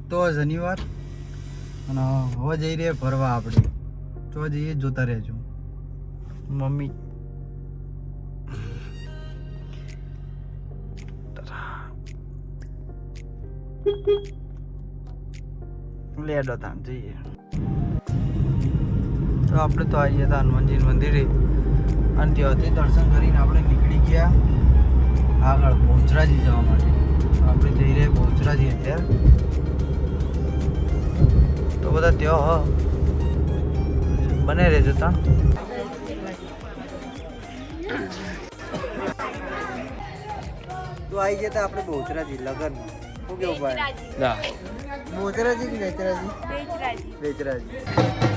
તો શનિવાર અને હવે જઈ રહ્યા ફરવા આપણે તો જઈએ જોતા રહેજો મમ્મી લેડો તાન જઈએ તો આપણે તો આવીએ હતા હનુમાનજી મંદિરે અને ત્યાંથી દર્શન કરીને આપણે નીકળી ગયા આગળ બહુચરાજી જવા માટે આપણે જઈ રહ્યા બહુચરાજી અત્યારે તો બધા ત્યાં બને રહેજો તા તો આવી ગયા હતા આપણે બહુચરાજી લગનમાં શું કેવું ભાઈ બહુચરાજી કે Becharaji Becharaji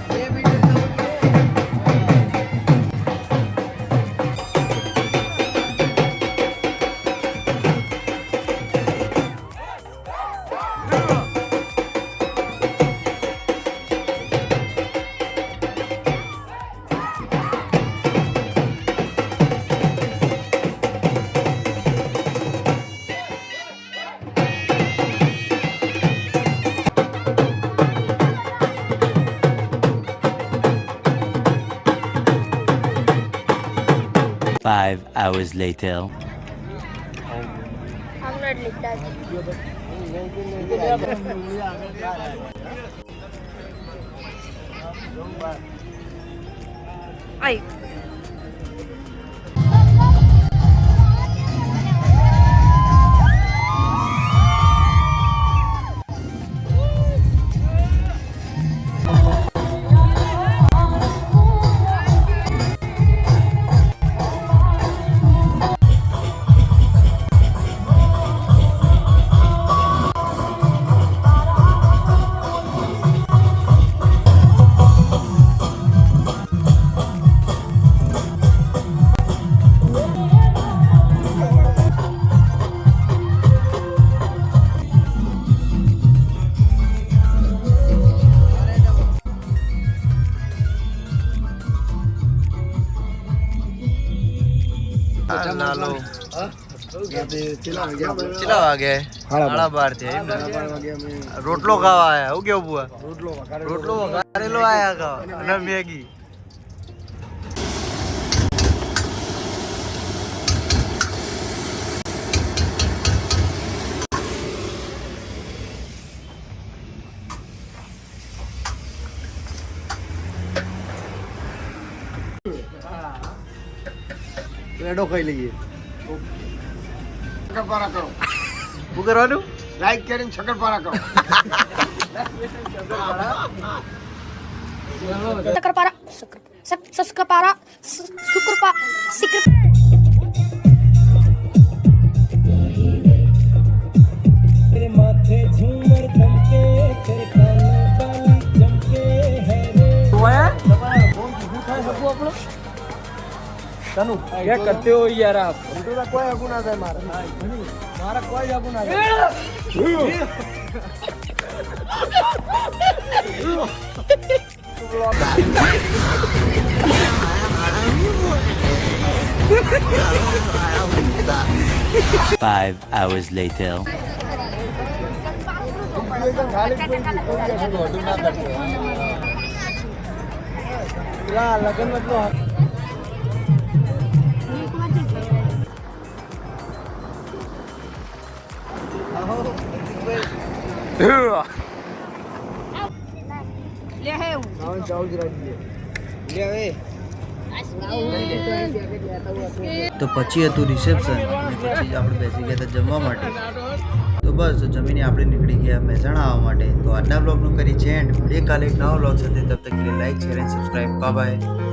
2 minute Five hours later. I'm not like that. Ay. નાલો ચલા વાગે 12:30 થી રોટલો ખાવા આયા હું કેવું બુઆ રોટલો વઘારેલો આયા કા અને મેગી રેડો ખાઈ લઈએ શક્કરપારા કરો શું કરવાનું લાઈક કરીને શક્કરપારા કરો Sukrapara. तनु क्या करते हो यार आप तो कोई अगुन आ जाए मारा कोई अगुन आ जाए 5 hours later. लगन मतलब તો પછી હતું રિસેપ્શન અને પછી આપણે બેસી ગયા હતા જમવા માટે તો બસ જમીને આપણે નીકળી ગયા મહેસાણા આવવા માટે તો આજના બ્લોગનું કરી છે એન્ડ મળીએ કાલે એક નવા બ્લોગ સાથે તબ તક કે like share and subscribe bye bye